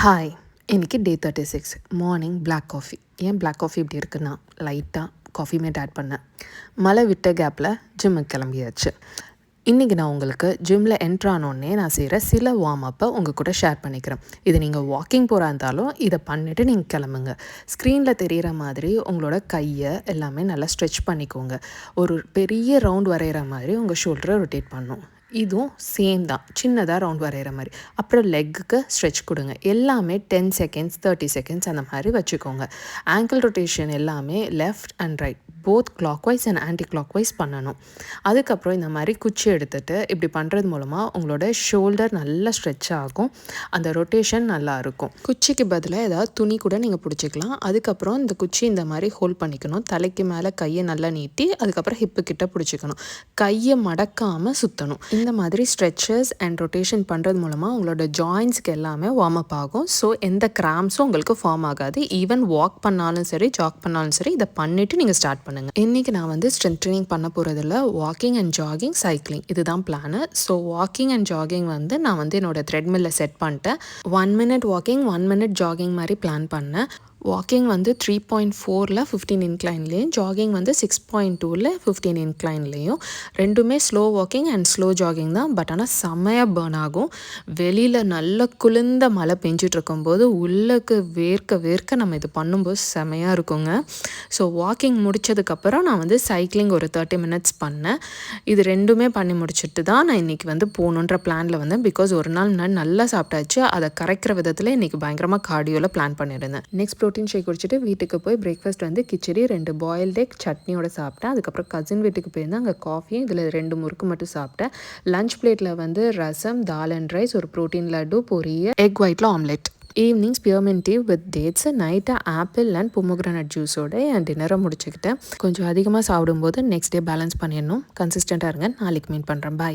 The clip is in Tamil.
ஹாய், இன்றைக்கி டே 36 மார்னிங் பிளாக் காஃபி. ஏன் பிளாக் காஃபி இப்படி இருக்குன்னா, லைட்டாக காஃபி மேட் ஆட் பண்ணேன். மழை விட்ட கேப்பில் ஜிம்முக்கு கிளம்பியாச்சு. இன்றைக்கி நான் உங்களுக்கு ஜிம்மில் என்ட்ரானோடனே நான் செய்கிற சில வார்ம் அப்பை உங்கள் கூட ஷேர் பண்ணிக்கிறேன். இது நீங்கள் வாக்கிங் போகிறா இருந்தாலும் இதை பண்ணிவிட்டு நீங்கள் கிளம்புங்க. ஸ்க்ரீனில் தெரிகிற மாதிரி உங்களோட கையை எல்லாமே நல்லா ஸ்ட்ரெச் பண்ணிக்கோங்க. ஒரு பெரிய ரவுண்ட் வரைகிற மாதிரி உங்கள் ஷோல்டரை ரொட்டேட் பண்ணணும். இதுவும் சேம் தான், சின்னதாக ரவுண்ட் வரைகிற மாதிரி. அப்புறம் லெக்குக்கு ஸ்ட்ரெச் கொடுங்க. எல்லாமே 10 செகண்ட்ஸ் 30 செகண்ட்ஸ் அந்த மாதிரி வச்சுக்கோங்க. ஆங்கிள் ரொட்டேஷன் எல்லாமே left and right both clockwise and anti clockwise பண்ணணும். அதுக்கப்புறம் இந்த மாதிரி குச்சி எடுத்துகிட்டு இப்படி பண்ணுறது மூலமாக உங்களோட ஷோல்டர் நல்லா ஸ்ட்ரெச் ஆகும், அந்த ரொட்டேஷன் நல்லா இருக்கும். குச்சிக்கு பதிலாக ஏதாவது துணி கூட நீங்கள் பிடிச்சிக்கலாம். அதுக்கப்புறம் இந்த குச்சி இந்த மாதிரி ஹோல்ட் பண்ணிக்கணும். தலைக்கு மேலே கையை நல்லா நீட்டி அதுக்கப்புறம் ஹிப்பு கிட்ட பிடிச்சிக்கணும். கையை மடக்காமல் சுற்றணும். இந்த மாதிரி ஸ்ட்ரெச்சஸ் அண்ட் ரொட்டேஷன் பண்ணுறது மூலமாக உங்களோட ஜாயின்ஸ்க்கு எல்லாமே வார்ம் அப் ஆகும். ஸோ எந்த கிராம்ஸும் உங்களுக்கு ஃபார்ம் ஆகாது. ஈவன் வாக் பண்ணாலும் சரி ஜாக் பண்ணாலும் சரி இதை பண்ணிவிட்டு நீங்கள் ஸ்டார்ட் பண்ணுங்கள். இன்றைக்கி நான் வந்து ஸ்ட்ரென்த் ட்ரைனிங் பண்ண போகிறதில்ல. வாக்கிங் அண்ட் ஜாகிங், சைக்கிளிங் இதுதான் plan. So walking and jogging வந்து நான் வந்து என்னோடய த்ரெட்மில்லில் செட் பண்ணிட்டேன். 1 minute வாக்கிங் 1 minute ஜாகிங் மாதிரி பிளான் பண்ணேன். வாக்கிங் வந்து 3.4ல் 15 இன்க்ளைன்லேயும், ஜாகிங் வந்து 6.2ல் 15 இன்க்ளைன்லேயும். ரெண்டுமே slow walking and slow jogging தான். பட் ஆனால் செம்மையாக பர்ன் ஆகும். வெளியில் நல்ல குளிர்ந்த மழை பெஞ்சிட்டு இருக்கும்போது உள்ளுக்கு வேர்க்க நம்ம இது பண்ணும்போது செம்மையாக இருக்குங்க. ஸோ வாக்கிங் முடித்ததுக்கப்புறம் நான் வந்து சைக்கிளிங் ஒரு 30 minutes பண்ணேன். இது ரெண்டுமே பண்ணி முடிச்சுட்டு தான் நான் இன்றைக்கி வந்து போகணுன்ற பிளானில் வந்தேன். பிகாஸ் ஒரு நாள் நான் நல்லா சாப்பிட்டாச்சு, அதை கரைக்கிற விதத்தில் இன்றைக்கி பயங்கரமாக கார்டியோவில் பிளான் பண்ணியிருந்தேன். நெக்ஸ்ட் ப்ரோட்டீன் ஷேக் குடிச்சிட்டு வீட்டுக்கு போய் பிரேக்ஃபாஸ்ட் வந்து கிச்சடி 2 பாயில்ட் எக் சட்னியோட சாப்பிட்டேன். அதுக்கப்புறம் கசின் வீட்டுக்கு போயிருந்தேன். அங்கே காஃபியும் இதில் 2 முறுக்கு மட்டும் சாப்பிட்டேன். லஞ்ச் பிளேட்டில் வந்து ரசம், தால் அண்ட் ரைஸ், ஒரு ப்ரோட்டீன் லட்டு, பொரியல், எக் ஒயிட்டில் omelette. Evening spearmint tea with dates, night apple and pomegranate ஜூஸோட என் டின்னரை முடிச்சுக்கிட்டேன். கொஞ்சம் அதிகமாக சாப்பிடும்போது நெக்ஸ்ட் டே பேலன்ஸ் பண்ணிடணும். கன்சிஸ்டண்ட்டாக இருங்க. நாளைக்கு மீட் பண்ணுறேன். பாய்.